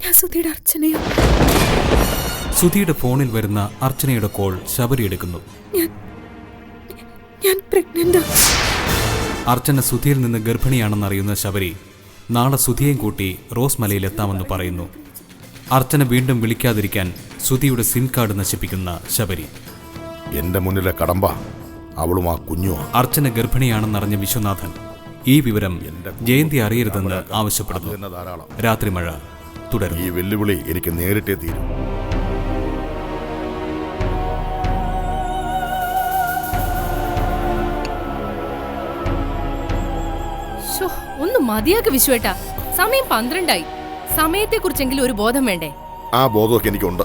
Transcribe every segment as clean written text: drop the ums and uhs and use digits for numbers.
ഞാൻ സുധിയുടെ അർച്ചനയോ? സുധിയുടെ ഫോണിൽ വരുന്ന അർച്ചനയുടെ കോൾ ശബരി എടുക്കുന്നു. ഞാൻ പ്രഗ്നന്റാ. അർച്ചന സുധിയിൽ നിന്ന് ഗർഭിണിയാണെന്നറിയുന്ന ശബരി നാളെ സുധിയെയും കൂട്ടി റോസ് മലയിലെത്താമെന്ന് പറയുന്നു. അർച്ചന വീണ്ടും വിളിക്കാതിരിക്കാൻ സുധിയുടെ സിം കാർഡ് നശിപ്പിക്കുന്ന ശബരി. എന്റെ മുന്നിലെ കടമ്പ അവളും ആ കുഞ്ഞും. അർച്ചന ഗർഭിണിയാണെന്നറിഞ്ഞ വിശ്വനാഥൻ ഈ വിവരം ജയന്തി അറിയരുതെന്ന് ആവശ്യപ്പെടുന്നു. രാത്രി മഴ തുടരും. ഈ വെല്ലുവിളി എനിക്ക് നേരിട്ടേ തീരും. ഒന്ന് മതിയാക്ക് വിശ്വേട്ടാ. സമയം 12ആയി. സമയത്തെ കുറിച്ചെങ്കിലും ഒരു ബോധം വേണ്ടേ? ആ ബോധമൊക്കെ എനിക്കുണ്ട്.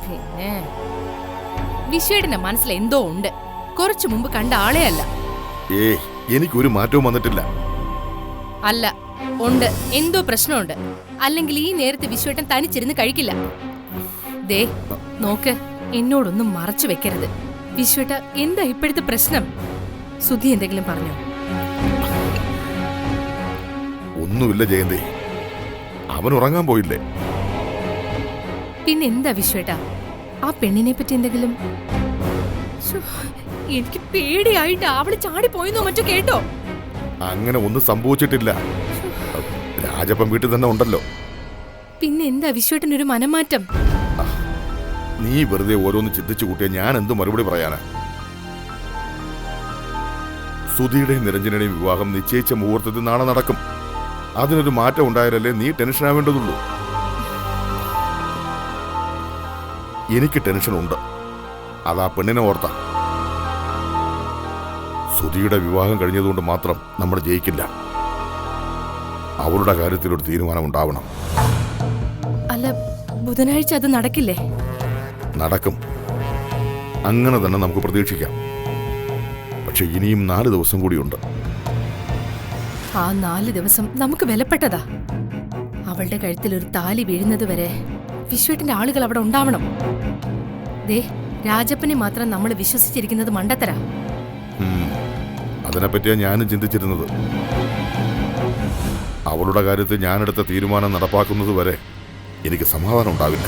പിന്നെ വിശ്വേട്ടന്റെ മനസ്സിൽ എന്തോ ഉണ്ട്. കുറച്ചു മുമ്പ് കണ്ട ആളെ അല്ല. എനിക്കൊരു മാറ്റവും വന്നിട്ടില്ല. അല്ല, ഉണ്ട്. എന്തോ പ്രശ്നമുണ്ട്. അല്ലെങ്കിൽ ഈ നേരത്തെ വിശ്വേട്ടൻ തനിച്ചിരുന്ന് കഴിക്കില്ല. ദേ നോക്ക്, എന്നോടൊന്നും മറച്ചു വെക്കരുത്. വിശ്വേട്ട, എന്താ ഇപ്പോഴത്തെ പ്രശ്നം? സുധി എന്തെങ്കിലും പറഞ്ഞോ? ഒന്നുമില്ല ജയന്തി, അവൻ ഉറങ്ങാൻ പോയില്ലേ? പിന്നെന്താ വിശ്വേട്ടാ, ആ പെണ്ണിനെ പറ്റി എന്തെങ്കിലും? എനിക്ക് പേടിയായിട്ട് അവള് ചാടിപ്പോയെന്നോ മറ്റോ കേട്ടോ? അങ്ങനെ ഒന്നും സംഭവിച്ചിട്ടില്ല. രാജപ്പൻ വീട്ടിൽ തന്നെ ഉണ്ടല്ലോ. പിന്നെ എന്താ വിശ്വേട്ടനൊരു മനംമാറ്റം? നീ വെറുതെ ഓരോന്ന് ചിന്തിച്ചു കൂട്ടിയ ഞാൻ എന്ത് മറുപടി പറയാനാ? സുധിയുടെയും നിരഞ്ജനയുടെയും വിവാഹം നിശ്ചയിച്ച മുഹൂർത്തത്തിൽ നാളെ നടക്കും. അതിനൊരു മാറ്റം ഉണ്ടായാലല്ലേ നീ ടെൻഷൻ ആവേണ്ടതുള്ളൂ. എനിക്ക് ടെൻഷനുണ്ട്. അതാ പെണ്ണിനെ ഓർത്ത. സുധിയുടെ വിവാഹം കഴിഞ്ഞതുകൊണ്ട് മാത്രം നമ്മൾ ജയിക്കില്ല. അവളുടെ കാര്യത്തിൽ ഒരു തീരുമാനം ഉണ്ടാവണം. അല്ല, ബുധനാഴ്ച അത് നടക്കില്ലേ? നടക്കും. അങ്ങനെ തന്നെ നമുക്ക് പ്രതീക്ഷിക്കാം. പക്ഷെ ഇനിയും 4 ദിവസം കൂടിയുണ്ട്. ആ 4 ദിവസം നമുക്ക് വിലപ്പെട്ടതാ. അവളുടെ കഴുത്തിൽ ഒരു താലി വീഴുന്നത് വരെ വിശ്വേട്ടന്റെ ആളുകൾ അവിടെ ഉണ്ടാവണം. ദേ, രാജപ്പനെ മാത്രം നമ്മൾ വിശ്വസിച്ചിരിക്കുന്നത് മണ്ടത്തരാ. അതിനെപ്പറ്റിയാ ഞാനും ചിന്തിച്ചിരുന്നത്. അവളുടെ കാര്യത്തിൽ ഞാനെടുത്ത തീരുമാനം നടപ്പാക്കുന്നത് വരെ എനിക്ക് സമാധാനം ഉണ്ടാവില്ല.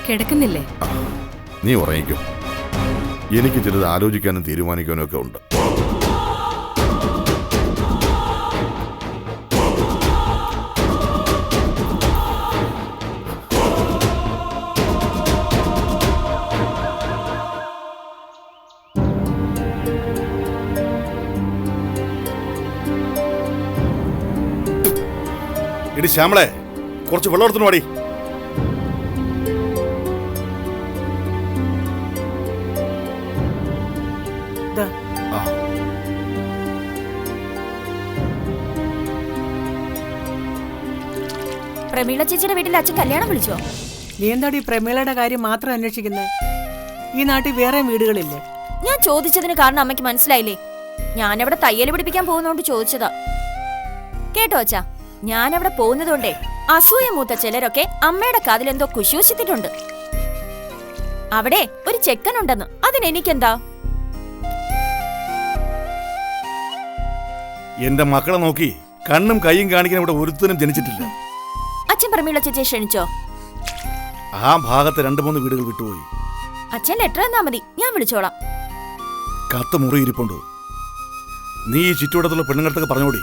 കിടക്കുന്നില്ലേ? നീ ഉറങ്ങിക്കും. എനിക്ക് ചിലത് ആലോചിക്കാനും തീരുമാനിക്കാനും ഒക്കെ ഉണ്ട്. എടി ശ്യാമളെ, കുറച്ച് വെള്ളം എടുത്തു പാടി. പ്രമീള ചേച്ചിയുടെ വീട്ടിൽ അച്ഛൻ കല്യാണം വിളിച്ചോ? നീ എന്താടി പ്രമീളയുടെ കാര്യം മാത്രം അന്വേഷിക്കുന്നത്? ഈ നാട്ടിൽ വേറെ വീടുകളില്ലേ? ഞാൻ ചോദിച്ചതിന് കാരണം അമ്മയ്ക്ക് മനസ്സിലായില്ലേ? ഞാനവിടെ തയ്യൽ പിടിപ്പിക്കാൻ പോകുന്നോണ്ട് ചോദിച്ചതാ. കേട്ടോ അച്ഛാ, ഞാനവിടെ പോകുന്നതുകൊണ്ടേ അസൂയ മൂത്ത ചിലരൊക്കെ അമ്മയുടെ കാതിലെന്തോ കുശൂഷിച്ചിട്ടുണ്ട്. അവിടെ ഒരു ചെക്കനുണ്ടെന്ന്. അതിനെനിക്കെന്താ? എന്റെ മക്കളെ നോക്കി കണ്ണും കൈയും കാണിക്കാൻ ഇവിടെ ഒരുത്തനും ജനിച്ചിട്ടില്ല. അച്ഛൻ പ്രമീള ചേച്ചിയെ ക്ഷണിച്ചോ? ആ ഭാഗത്ത് 2-3 വീടുകൾ വിട്ടുപോയി. അച്ഛൻ ലെറ്റർ എന്നാ മതി, ഞാൻ വിളിച്ചോളാം. കത്ത് മുറി ഇരിപ്പുണ്ട്. നീ ഈ ചുറ്റുവട്ടത്തുള്ള പെണ്ണുങ്ങളൊക്കെ പറഞ്ഞോടി.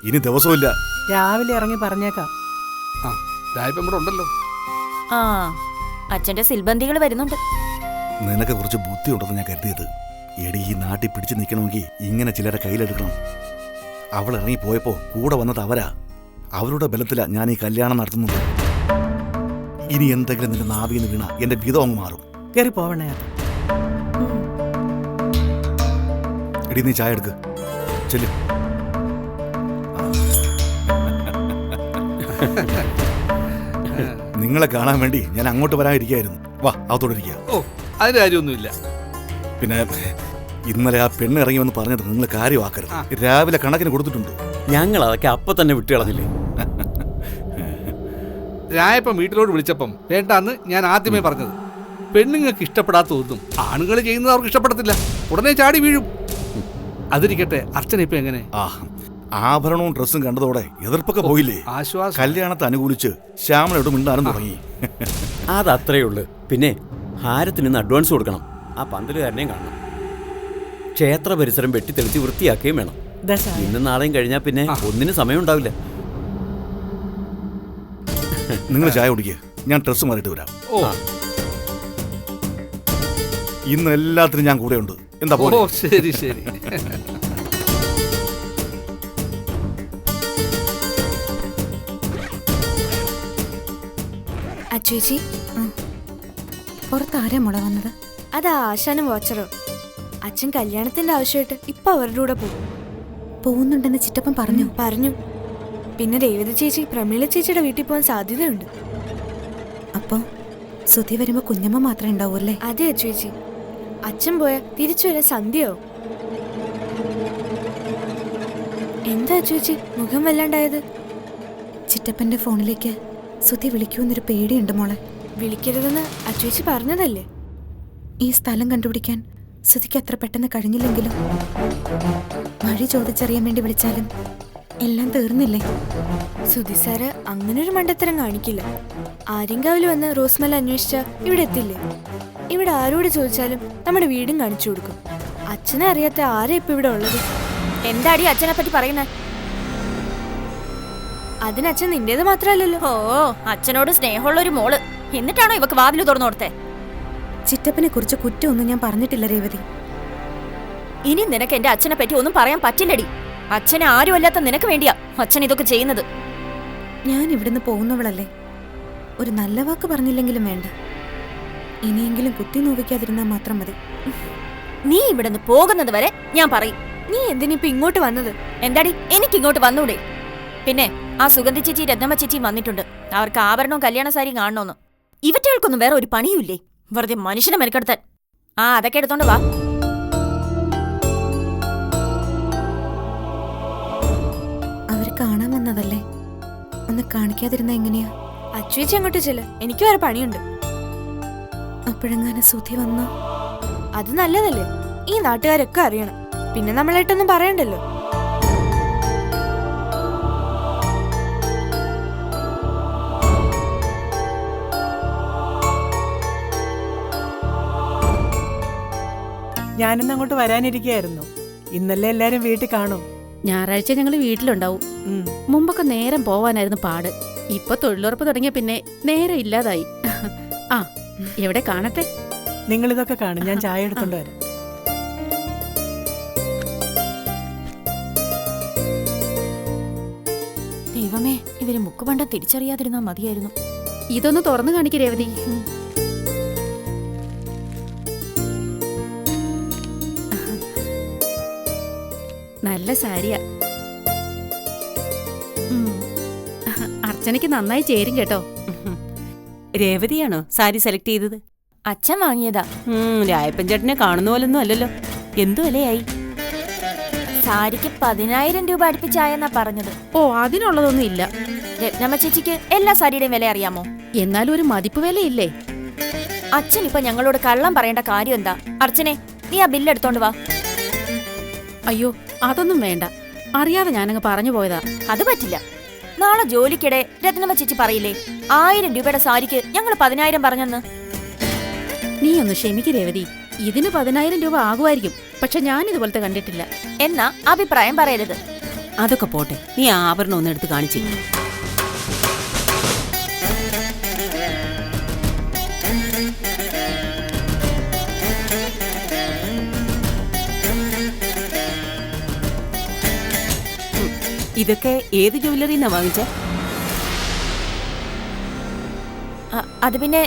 ഇനി ദിവസമില്ല. രാവിലെ ഇറങ്ങി പറഞ്ഞേക്കാം. ഉണ്ടല്ലോ. ആ, അച്ഛന്റെ സിൽബന്ധികൾ വരുന്നുണ്ട്. നിനക്ക് കുറച്ച് ബുദ്ധി ഉണ്ടെന്ന് ഞാൻ കരുതിയത്. എടി, ഈ നാട്ടിൽ പിടിച്ചു നിൽക്കണമെങ്കിൽ ഇങ്ങനെ ചിലരെ കയ്യിലെടുക്കണം. അവൾ ഇറങ്ങി പോയപ്പോ കൂടെ വന്നത് അവരാ. അവരുടെ ബലത്തിലാ ഞാൻ ഈ കല്യാണം നടത്തുന്നത്. ഇനി എന്തെങ്കിലും നിന്റെ നാവിന്ന് വീണ എന്റെ വിധം അങ്ങ് മാറും. കയറി പോവണേ. എടി, നീ ചായ എടുക്ക്. ചെല്ലു. നിങ്ങളെ കാണാൻ വേണ്ടി ഞാൻ അങ്ങോട്ട് വരാനിരിക്കായിരുന്നു. വാ, അകത്തോടിരിക്കുക. അതിന്റെ കാര്യമൊന്നുമില്ല. പിന്നെ ഇന്നലെ ആ പെണ്ണ് ഇറങ്ങി വന്ന് പറഞ്ഞത് നിങ്ങൾ കാര്യമാക്കരുത്. രാവിലെ കണക്കിന് കൊടുത്തിട്ടുണ്ട്. ഞങ്ങൾ അതൊക്കെ അപ്പൊ തന്നെ വിട്ടുകളഞ്ഞില്ലേ? രായപ്പം വീട്ടിലോട്ട് വിളിച്ചപ്പം വേണ്ടാന്ന് ഞാൻ ആദ്യമേ പറഞ്ഞത്. പെണ്ണുങ്ങൾക്ക് ഇഷ്ടപ്പെടാത്ത ഒന്നും ആണുങ്ങൾ ചെയ്യുന്നത് അവർക്ക് ഇഷ്ടപ്പെടത്തില്ല. ഉടനെ ചാടി വീഴും. അതിരിക്കട്ടെ, അർച്ചന ഇപ്പൊ എങ്ങനെ? ആ ആഭരണവും ഡ്രസ്സും കണ്ടതോടെ എതിർപ്പൊക്കെ പോയില്ലേ? ആശ്വാസം. കല്യാണത്തെ അനുകൂലിച്ച് ശ്യാമളയോട് മിണ്ടാനും തുടങ്ങി. അതത്രേ ഉള്ളു. പിന്നെ ഹാരത്തിന് ഇന്ന് അഡ്വാൻസ് കൊടുക്കണം. ആ പന്തലുകാരനെയും കാണണം. ക്ഷേത്ര പരിസരം വെട്ടിത്തെളിച്ച് വൃത്തിയാക്കുകയും വേണം. ഇന്നും നാളെയും കഴിഞ്ഞാൽ പിന്നെ ഒന്നിനും സമയം ഉണ്ടാവില്ല. നിങ്ങൾ ചായ കുടിക്കുക, ഞാൻ ഡ്രസ്സ് മാറിയിട്ട് വരാം. ഓ ഇന്ന് എല്ലാത്തിനും ഞാൻ കൂടെ ഉണ്ട്. എന്താ ഓ പോലെ? ശരി ശരി. അച്ചുവേച്ചി, പുറത്താരാ മുള വന്നത്? അതാ ആശാനും വാച്ചറോ. അച്ഛൻ കല്യാണത്തിന്റെ ആവശ്യമായിട്ട് ഇപ്പൊ അവരുടെ കൂടെ പോകും. പോകുന്നുണ്ടെന്ന് ചിറ്റപ്പൻ പറഞ്ഞു. പറഞ്ഞു. പിന്നെ രേവതി ചേച്ചി പ്രമീള ചേച്ചിയുടെ വീട്ടിൽ പോകാൻ സാധ്യതയുണ്ട്. അപ്പൊ സുധി വരുമ്പോ കുഞ്ഞമ്മ മാത്രമേ ഉണ്ടാവൂ അല്ലേ? അതെ അച്ചുവേച്ചി, അച്ഛൻ പോയാൽ തിരിച്ചു വരാൻ സന്ധ്യയാവും. എന്താ അച്ചുവേച്ചി മുഖം വല്ലാണ്ടായത്? ചിറ്റപ്പന്റെ ഫോണിലേക്ക് സുധി വിളിക്കൂന്നൊരു പേടിയുണ്ട് മോളെ. വിളിക്കരുതെന്ന് അച്ചുവേച്ചി പറഞ്ഞതല്ലേ? ഈ സ്ഥലം കണ്ടുപിടിക്കാൻ സുധിക്ക് അത്ര പെട്ടെന്ന് കഴിഞ്ഞില്ലെങ്കിലും വഴി ചോദിച്ചറിയാൻ വേണ്ടി വിളിച്ചാലും എല്ലാം തീർന്നില്ലേ? സുധി സാറ് അങ്ങനൊരു മണ്ടത്തരം കാണിക്കില്ല. ആര്യങ്കാവിൽ വന്ന് റോസ്മല അന്വേഷിച്ച ഇവിടെ എത്തില്ലേ? ഇവിടെ ആരോട് ചോദിച്ചാലും നമ്മുടെ വീടും കാണിച്ചു കൊടുക്കും. അച്ഛനെ അറിയാത്ത ആരാ ഇപ്പൊ ഇവിടെ ഉള്ളത്? എന്താടി അച്ഛനെ പറ്റി പറയുന്നേ? അതിനച്ഛൻ നിന്റേത് മാത്രല്ലല്ലോ. ഓ, അച്ഛനോട് സ്നേഹമുള്ള ഒരു മോള്, എന്നിട്ടാണോ ഇവക്ക് വാതില് തുറന്നു കൊടുത്തേ? ചിറ്റപ്പനെ കുറിച്ച് കുറ്റമൊന്നും ഞാൻ പറഞ്ഞിട്ടില്ല രേവതി. ഇനി നിനക്ക് എന്റെ അച്ഛനെ പറ്റി ഒന്നും പറയാൻ പറ്റില്ലടി. അച്ഛനെ ആരുമല്ലാത്ത നിനക്ക് വേണ്ടിയാ അച്ഛൻ ഇതൊക്കെ ചെയ്യുന്നത്. ഞാൻ ഇവിടുന്ന് പോകുന്നവളല്ലേ, ഒരു നല്ല വാക്ക് പറഞ്ഞില്ലെങ്കിലും വേണ്ട. ഇനിയെങ്കിലും കുത്തി നോവിക്കാതിരുന്നാൽ മാത്രം മതി. നീ ഇവിടുന്ന് പോകുന്നത് വരെ ഞാൻ പറയും. നീ എന്തിനിപ്പൊ ഇങ്ങോട്ട് വന്നത്? എന്താടി എനിക്ക് ഇങ്ങോട്ട് വന്നൂടെ? പിന്നെ ആ സുഗന്ധി ചേച്ചി രത്നമ്മ ചേച്ചി വന്നിട്ടുണ്ട്. അവർക്ക് ആഭരണവും കല്യാണ സാരി കാണണോന്ന്. ഇവറ്റകൾക്കൊന്നും വേറെ ഒരു പണിയുമില്ലേ? വെറുതെ മനുഷ്യനെ മെനക്കെടുത്താൻ. ആ അതൊക്കെ എടുത്തോണ്ട് വാ. അവര് കാണാൻ വന്നതല്ലേ, ഒന്ന് കാണിക്കാതിരുന്ന എങ്ങനെയാ? അച്ചുവേച്ചി അങ്ങോട്ട് ചെല്ല്, എനിക്ക് വേറെ പണിയുണ്ട്. അപ്പോഴെങ്ങാനും സുധി വന്നോ? അത് നല്ലതല്ലേ? ഈ നാട്ടുകാരൊക്കെ അറിയണം. പിന്നെ നമ്മളായിട്ടൊന്നും പറയണ്ടല്ലോ. ഞാനിന്ന് അങ്ങോട്ട് വരാനിരിക്കുകയായിരുന്നു. ഇന്നല്ലേ എല്ലാരും വീട്ടിൽ കാണും. ഞായറാഴ്ച ഞങ്ങൾ വീട്ടിലുണ്ടാവും. മുമ്പൊക്കെ നേരം പോവാനായിരുന്നു പാട്. ഇപ്പൊ തൊഴിലുറപ്പ് തുടങ്ങിയ പിന്നെ നേരം ഇല്ലാതായി. ആ എവിടെ കാണട്ടെ? നിങ്ങളിതൊക്കെ കാണും, ഞാൻ ചായ എടുത്തോണ്ട് വരാം. ദൈവമേ, ഇവര് മുക്കുപണ്ടം തിരിച്ചറിയാതിരുന്നാ മതിയായിരുന്നു. ഇതൊന്ന് തുറന്നു കാണിക്ക് രേവതി. നല്ല സാരിയാ. അർച്ചനയ്ക്ക് നന്നായി ചേരും കേട്ടോ. രേവതിയാണോ സാരി സെലക്ട് ചെയ്തത്? അച്ഛൻ വാങ്ങിയതാ. രായപ്പൻ ചേട്ടനെ കാണുന്ന പോലൊന്നും അല്ലല്ലോ. എന്തു വിലയായി? സാരിക്ക് 10,000 രൂപ അടുപ്പിച്ചായെന്നാ പറഞ്ഞത്. ഓ, അതിനുള്ളതൊന്നും ഇല്ല. രത്നമ്മ ചേച്ചിക്ക് എല്ലാ സാരിയുടെയും വില അറിയാമോ? എന്നാലും ഒരു മതിപ്പ് വിലയില്ലേ? അച്ഛൻ ഇപ്പൊ ഞങ്ങളോട് കള്ളം പറയേണ്ട കാര്യം എന്താ? അർച്ചനെ, നീ ആ ബില്ല് എടുത്തോണ്ട് വാ. അയ്യോ, അതൊന്നും വേണ്ട. അറിയാതെ ഞാനങ്ങ് പറഞ്ഞു പോയതാ. അത് പറ്റില്ല. നാളെ ജോലിക്കിടെ രത്നമ്മ ചേച്ചി പറയില്ലേ 1000 രൂപയുടെ സാരിക്ക് ഞങ്ങൾ 10,000 പറഞ്ഞെന്ന്? നീ ഒന്ന് ക്ഷമിക്ക് രേവതി. ഇതിന് 10,000 രൂപ ആകുമായിരിക്കും. പക്ഷെ ഞാൻ ഇതുപോലത്തെ കണ്ടിട്ടില്ല. എന്നാ അഭിപ്രായം പറയരുത്. അതൊക്കെ പോട്ടെ, നീ ആ ആഭരണം ഒന്ന് എടുത്ത് കാണിച്ചേ. ഇതൊക്കെ ഏത് ജ്വല്ലറിന്നാ വാങ്ങിച്ച? അത് പിന്നെ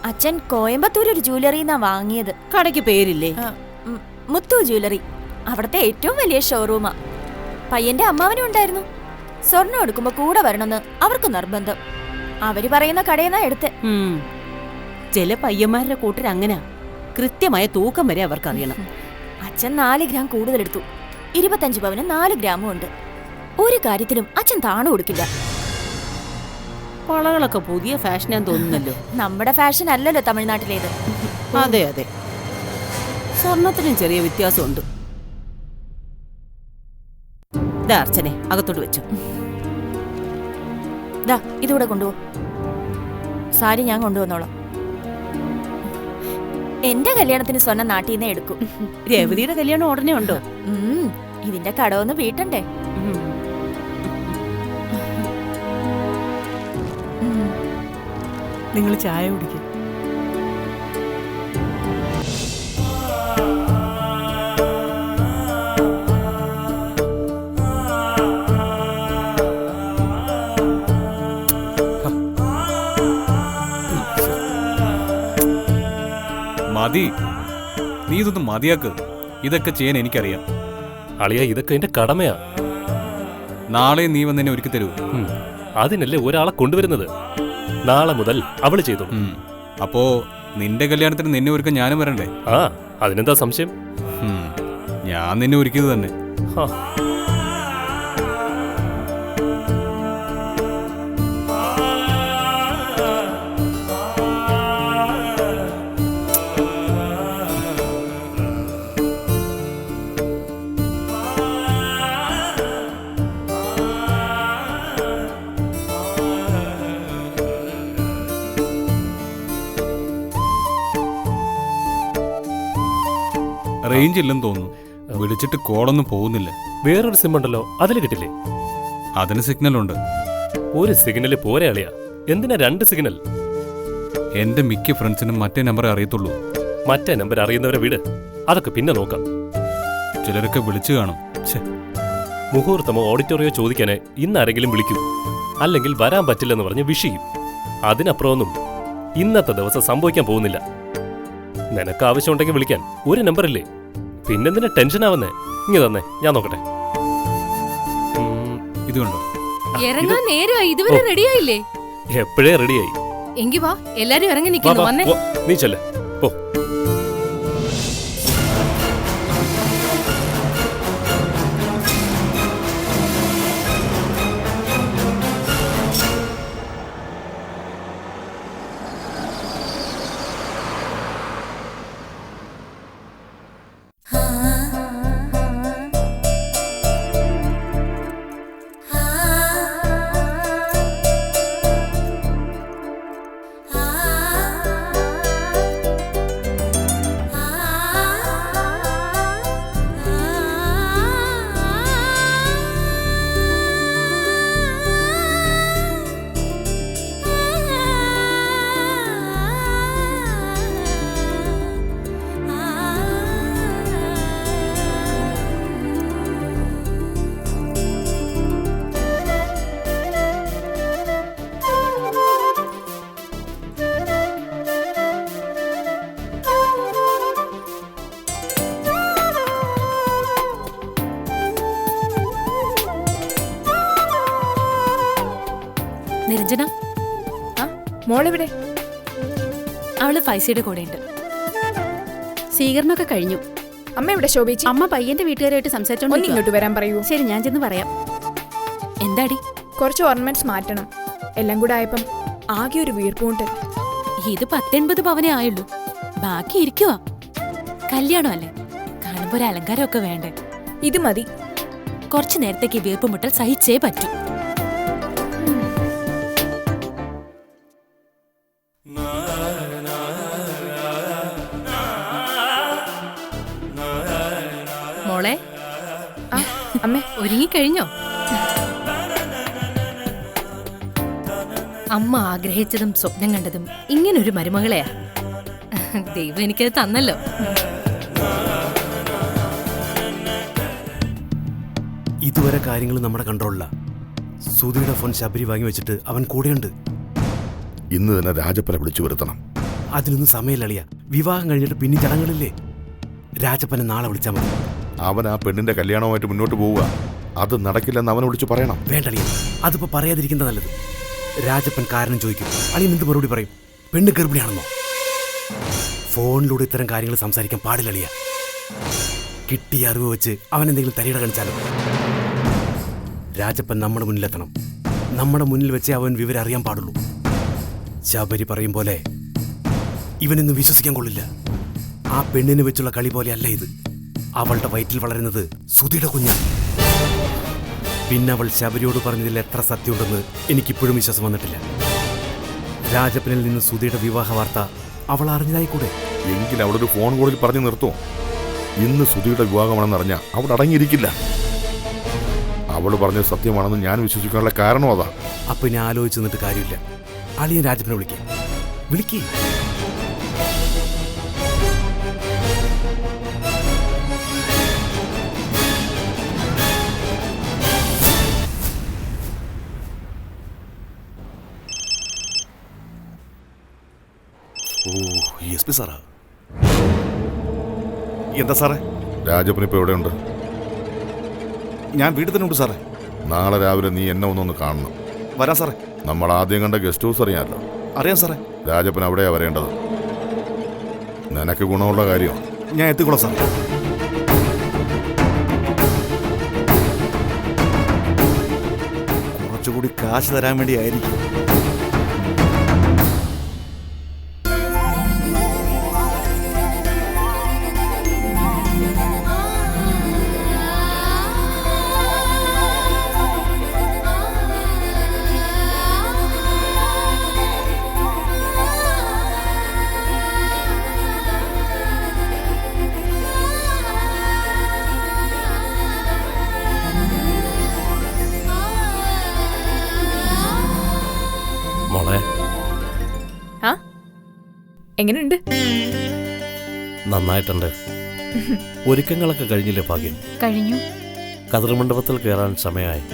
അച്ഛൻ കോയമ്പത്തൂർ ഒരു ജ്വല്ലറിന്നാ വാങ്ങിയത്. കടയ്ക്ക് പേരില്ലേ? മുത്തു ജ്വല്ലറി. അവിടുത്തെ ഏറ്റവും വലിയ ഷോറൂമാ. പയ്യന്റെ അമ്മാവനും ഉണ്ടായിരുന്നു. സ്വർണം എടുക്കുമ്പോ കൂടെ വരണമെന്ന് അവർക്ക് നിർബന്ധം. അവര് പറയുന്ന കടയെന്നാ എടുത്ത്. ചില പയ്യന്മാരുടെ കൂട്ടർ അങ്ങനെ കൃത്യമായ തൂക്കം വരെ അവർക്കറിയണം. അച്ഛൻ 4 ഗ്രാം കൂടുതലെടുത്തു. 25 പവന് 4 ഗ്രാമും ഉണ്ട്. ഒരു കാര്യത്തിലും അച്ഛൻ താണു കൊടുക്കില്ല. വളകളൊക്കെ പുതിയ ഫാഷനാന്ന് തോന്നുന്നല്ലോ. നമ്മുടെ ഫാഷൻ അല്ലല്ലോ തമിഴ്നാട്ടിലേത്. അതെ അതെ, സ്വർണത്തിനും ചെറിയ വ്യത്യാസമുണ്ട്. ഇതാ അർച്ചനെ അകത്തോട്ട് വെച്ചു. ദാ ഇതുകൂടെ കൊണ്ടുപോ. സാരി ഞാൻ കൊണ്ടുവന്നോളാം. എന്റെ കല്യാണത്തിന് സ്വർണ്ണം നാട്ടിൽ നിന്നേ എടുക്കും. രേവതിയുടെ കല്യാണം ഉടനെ ഉണ്ടോ? ഇതിന്റെ കടമൊന്ന് വീട്ടണ്ടേ? നിങ്ങൾ ചായ കുടിക്കും. മതി, നീ ഇതൊന്നും മതിയാക്ക്. ഇതൊക്കെ ചെയ്യാൻ എനിക്കറിയാം. അളിയ, ഇതൊക്കെ എന്റെ കടമയാ. നാളെ നീ വന്നെന്നെ ഒരുക്കി തരൂ. അതിനല്ലേ ഒരാളെ കൊണ്ടുവരുന്നത്. നാളെ മുതൽ അവള് ചെയ്തു. അപ്പോ നിന്റെ കല്യാണത്തിന് നിന്നെ ഒരുക്കാൻ ഞാനും വരണ്ടേ? ആ, അതിനെന്താ സംശയം? ഞാൻ നിന്നെ ഒരുക്കിയത് തന്നെ. റേഞ്ച് ഇല്ലെന്ന് തോന്നുന്നു. വിളിച്ചിട്ട് കോളൊന്നും പോകുന്നില്ല. വേറൊരു സിം ഉണ്ടല്ലോ, അതിൽ കിട്ടില്ലേ? അതിന് സിഗ്നലുണ്ട്. ഒരു സിഗ്നല് പോരെ അളിയ, എന്തിനാ 2 സിഗ്നൽ? എന്റെ മിക്ക ഫ്രണ്ട്സിനും മറ്റേ നമ്പറേ അറിയത്തുള്ളൂ. മറ്റേ നമ്പർ അറിയുന്നവരെ വീട്, അതൊക്കെ പിന്നെ നോക്കാം. ചിലരൊക്കെ വിളിച്ചു കാണും. മുഹൂർത്തമോ ഓഡിറ്റോറിയോ ചോദിക്കാനേ ഇന്നാരെങ്കിലും വിളിക്കൂ. അല്ലെങ്കിൽ വരാൻ പറ്റില്ലെന്ന് പറഞ്ഞ് വിഷയും. അതിനപ്പുറമൊന്നും ഇന്നത്തെ ദിവസം സംഭവിക്കാൻ പോകുന്നില്ല. നിനക്ക് ആവശ്യമുണ്ടെങ്കിൽ വിളിക്കാൻ ഒരു നമ്പറില്ലേ? പിന്നെന്തിനാ ടെൻഷൻ ആവുന്നേ? ഇങ്ങ തന്നെ, ഞാൻ നോക്കട്ടെ. ഇതുണ്ടോ? ഇറങ്ങാൻ നേരമായി, ഇതുവരെ റെഡിയായില്ലേ? എപ്പോഴേ റെഡിയായി. എങ്കി വാ, എല്ലാരും ഇറങ്ങി നിൽക്കുന്നു. വന്നേ. നീ ചെല്ലേ, പോ. നിരഞ്ജന, മോളെവിടെ? അവള് ഫൈസിയുടെ കൂടെയുണ്ട്. സ്വീകരണമൊക്കെ കഴിഞ്ഞു. അമ്മ എവിടെ ശോഭിച്ചു? അമ്മ പയ്യന്റെ വീട്ടുകാരായിട്ട് സംസാരിച്ചോണ്ട് ഇങ്ങോട്ട് വരാൻ പറയൂ. ശരി, ഞാൻ ചെന്ന് പറയാം. എന്താടി? കുറച്ച് ഓർണമെന്റ്സ് മാറ്റണം. എല്ലാം കൂടെ ആയപ്പം ആകെ ഒരു വീർപ്പുണ്ട്. ഇത് 19 പവനേ ആയുള്ളൂ. ബാക്കി ഇരിക്കുവാ. കല്യാണം അല്ലേ, കാണുമ്പോ ഒരു അലങ്കാരമൊക്കെ വേണ്ടേ? ഇത് മതി. കുറച്ചു നേരത്തേക്ക് വീർപ്പ് മുട്ടൽ സഹിച്ചേ പറ്റൂ. മോളെ, അമ്മേ ഒരുങ്ങിക്കഴിഞ്ഞോ? അമ്മ ആഗ്രഹിച്ചതും സ്വപ്നം കണ്ടതും ഇങ്ങനൊരു മരുമകളെയാ. ദൈവം എനിക്കത് തന്നല്ലോ. ഇതുവരെ കാര്യങ്ങൾ നമ്മുടെ കൺട്രോളില. സുധിയുടെ ഫോൺ ശബരി വാങ്ങി വെച്ചിട്ട് അവൻ കൂടെയുണ്ട്. ഇന്ന് തന്നെ രാജപ്പനെ വിളിച്ചു വരുത്തണം. അതിനൊന്നും സമയമില്ലളിയ. വിവാഹം കഴിഞ്ഞിട്ട് പിന്നെ ചടങ്ങുകളില്ലേ? രാജപ്പനെ നാളെ വിളിച്ചാൽ മതി. അവൻ ആ പെണ്ണിന്റെ കല്യാണവുമായിട്ട് മുന്നോട്ട് പോവുക. അത് നടക്കില്ലെന്ന് അവനെ വിളിച്ചു പറയണം. വേണ്ടളിയ, അതിപ്പോ പറയാതിരിക്കുന്നത് നല്ലത്. രാജപ്പൻ കാരണം ചോദിക്കും. അളിയൻ എന്ത് മറുപടി പറയും? പെണ്ണ് ഗർഭിണിയാണെന്നോ? ഫോണിലൂടെ ഇത്തരം കാര്യങ്ങൾ സംസാരിക്കാൻ പാടില്ലളിയ. കിട്ടിയ അറിവ് വെച്ച് അവൻ എന്തെങ്കിലും തരികിട കാണിച്ചാലോ? രാജപ്പൻ നമ്മുടെ മുന്നിലെത്തണം. നമ്മുടെ മുന്നിൽ വെച്ച് അവൻ വിവരം അറിയാൻ പാടുള്ളൂ. ശബരി പറയും പോലെ ഇവനൊന്നും വിശ്വസിക്കാൻ കൊള്ളില്ല. ആ പെണ്ണിനെ വെച്ചുള്ള കളി പോലെയല്ല ഇത്. അവളുടെ വയറ്റിൽ വളരുന്നത് സുധിയുടെ കുഞ്ഞാണ്. പിന്നെ അവൾ ശബരിയോട് പറഞ്ഞതിൽ എത്ര സത്യമുണ്ടെന്ന് എനിക്കിപ്പോഴും വിശ്വാസം വന്നിട്ടില്ല. രാജപ്പനിൽ നിന്ന് സുധിയുടെ വിവാഹ വാർത്ത അവൾ അറിഞ്ഞതായി കൂടെ. എങ്കിൽ അവളൊരു ഫോൺ കോളിൽ പറഞ്ഞു നിർത്തുമോ? ഇന്ന് സുധിയുടെ വിവാഹമാണെന്നറിഞ്ഞ അവൾ അടങ്ങിയിരിക്കില്ല. അവൾ പറഞ്ഞത് സത്യമാണെന്ന് ഞാൻ വിശ്വസിക്കാനുള്ള കാരണം അതാ. അപ്പൊ ഇനി ആലോചിച്ച് നിന്നിട്ട് കാര്യമില്ല. അളിയൻ രാജപ്പനെ വിളിക്കേ. ഓ, എസ് പി സാറാ. എന്താ സാറേ? രാജപ്പൻ ഇപ്പൊ എവിടെയുണ്ട്? ഞാൻ വീട്ടിൽ തന്നെ ഉണ്ട് സാറേ. നാളെ രാവിലെ നീ എന്നെ ഒന്നൊന്ന് കാണണം. വരാം സാറേ. നമ്മൾ ആദ്യം കണ്ട ഗസ്റ്റ് ഹൗസ് അറിയാമല്ലോ? അറിയാം സാറേ. രാജപ്പൻ അവിടെയാ വരേണ്ടത്. നിനക്ക് ഗുണമുള്ള കാര്യമാണ്. ഞാൻ എത്തിക്കോളാം സാറേ. കുറച്ചുകൂടി കാശ് തരാൻ വേണ്ടി ആയിരിക്കും. മോളെ, എങ്ങനെയുണ്ട്? നന്നായിട്ടുണ്ട്. ഒരുക്കങ്ങളൊക്കെ കഴിഞ്ഞില്ലേ ഭാഗ്യം? കഴിഞ്ഞു. കതിർമണ്ഡപത്തിൽ കയറാൻ സമയമായി.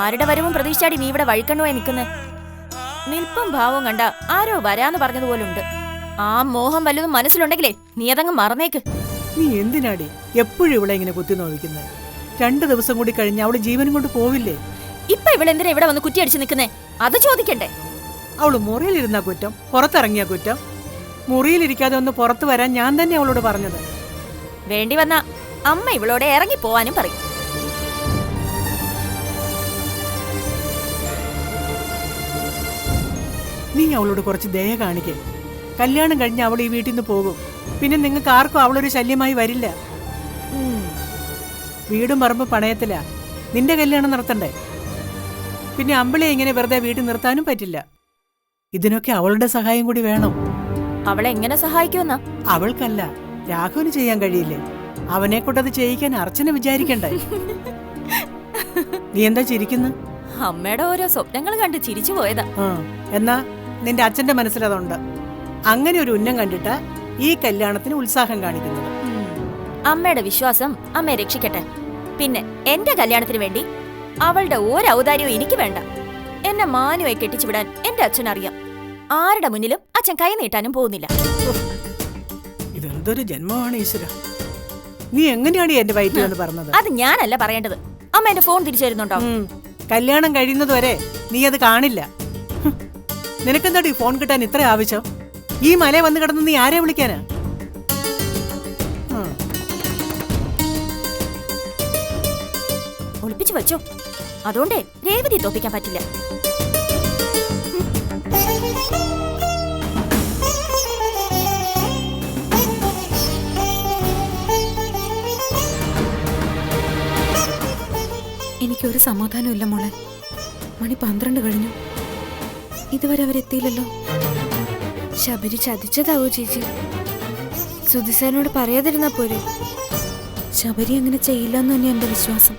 ആരുടെ വരവും പ്രതീക്ഷിച്ചാടി നീ ഇവിടെ വഴിക്കണ്ണുമായി നിൽക്കുന്നേ? നിൽപ്പും ഭാവവും കണ്ട ആരോ വരാന്ന് പറഞ്ഞതുപോലുണ്ട്. ആ മോഹം വല്ലതും മനസ്സിലുണ്ടെങ്കിലേ നീ അതങ്ങ് മറന്നേക്ക്. നീ എന്തിനാടി എപ്പോഴും ഇവിടെ ഇങ്ങനെ കുത്തി നോവിക്കുന്നത്? 2 ദിവസം കൂടി കഴിഞ്ഞ് അവള് ജീവനും കൊണ്ട് പോവില്ലേ? ഇപ്പൊ ഇവളെന്തിനാ ഇവിടെ വന്ന് കുറ്റിയടിച്ച് നിൽക്കുന്നേ? അത് ചോദിക്കണ്ടേ? അവള് മുറിയിലിരുന്ന കുറ്റം, പുറത്തിറങ്ങിയ കുറ്റം. മുറിയിലിരിക്കാതെ ഒന്ന് പുറത്തു വരാൻ ഞാൻ തന്നെ അവളോട് പറഞ്ഞത്. വേണ്ടി വന്ന അമ്മ ഇവളോട് ഇറങ്ങി പോവാനും പറയും. നീ അവളോട് കുറച്ച് ദയ കാണിക്കേ. കല്യാണം കഴിഞ്ഞ് അവൾ ഈ വീട്ടിൽ നിന്ന് പോകും. പിന്നെ നിങ്ങൾക്ക് ആർക്കും അവളൊരു ശല്യമായി വരില്ല. വീടും പറമ്പും പണയത്തിലാ. നിന്റെ കല്യാണം നടത്തണ്ടേ? പിന്നെ അമ്പിളെ ഇങ്ങനെ വെറുതെ വീട്ടിൽ നിർത്താനും പറ്റില്ല. ഇതിനൊക്കെ അവളുടെ സഹായം കൂടി വേണം. അവളെ എങ്ങനെ സഹായിക്കുമെന്നാ? അവൾക്കല്ല, രാഘവന് ചെയ്യാൻ കഴിയില്ലേ? അവനെ കൊണ്ടത് ചെയ്യിക്കാൻ അർച്ചന വിചാരിക്കണ്ടേ? നീ എന്താ ചിരിക്കുന്നു? അമ്മയുടെ ഓരോ സ്വപ്നങ്ങൾ കണ്ട് ചിരിച്ചു പോയതാ. എന്നാ നിന്റെ അച്ഛന്റെ മനസ്സിലതുണ്ട്. അങ്ങനെ ഒരു ഉന്നം കണ്ടിട്ട് ഈ കല്യാണത്തിന് ഉത്സാഹം കാണിക്കുന്നത്. അമ്മയുടെ വിശ്വാസം അമ്മയെ രക്ഷിക്കട്ടെ. പിന്നെ എന്റെ കല്യാണത്തിന് വേണ്ടി അവളുടെ ഒരു ഔദാര്യവും എനിക്ക് വേണ്ട. എന്നെ മാനുവായി കെട്ടിച്ചുവിടാൻ എന്റെ അച്ഛൻ അറിയാം. ആരുടെ മുന്നിലും അച്ഛൻ കൈ നീട്ടാനും പോകുന്നില്ല. ഇതെന്തൊരു ജന്മമാണ് ഈശ്വര. നീ എങ്ങനെയാണ് എന്റെ വയറ്റിൽ എന്ന് പറഞ്ഞത്? അത് ഞാനല്ല പറയേണ്ടത്. അമ്മ എന്റെ ഫോൺ തിരിച്ചു തരുന്നുണ്ടോ? കല്യാണം കഴിയുന്നത് വരെ നീ അത് കാണില്ല. നിനക്കെന്താടി ഫോൺ കിട്ടാൻ ഇത്ര ആവശ്യം? ഈ മല വന്ന് കിടന്ന് നീ ആരെ വിളിക്കാനാ? ഒളിപ്പിച്ചു വെച്ചോ. അതുകൊണ്ടേ രേവതി തോപ്പിക്കാൻ പറ്റില്ല. എനിക്കൊരു സമാധാനവും ഇല്ല മോളെ. മണി 12 കഴിഞ്ഞു. ഇതുവരെ അവരെത്തിയില്ലല്ലോ. ശബരി ചതിച്ചതാവോ ചേച്ചി? സുധിസാറിനോട് പറയാതിരുന്നാ പോരെ? ശബരി അങ്ങനെ ചെയ്യില്ലെന്ന് തന്നെ എന്റെ വിശ്വാസം.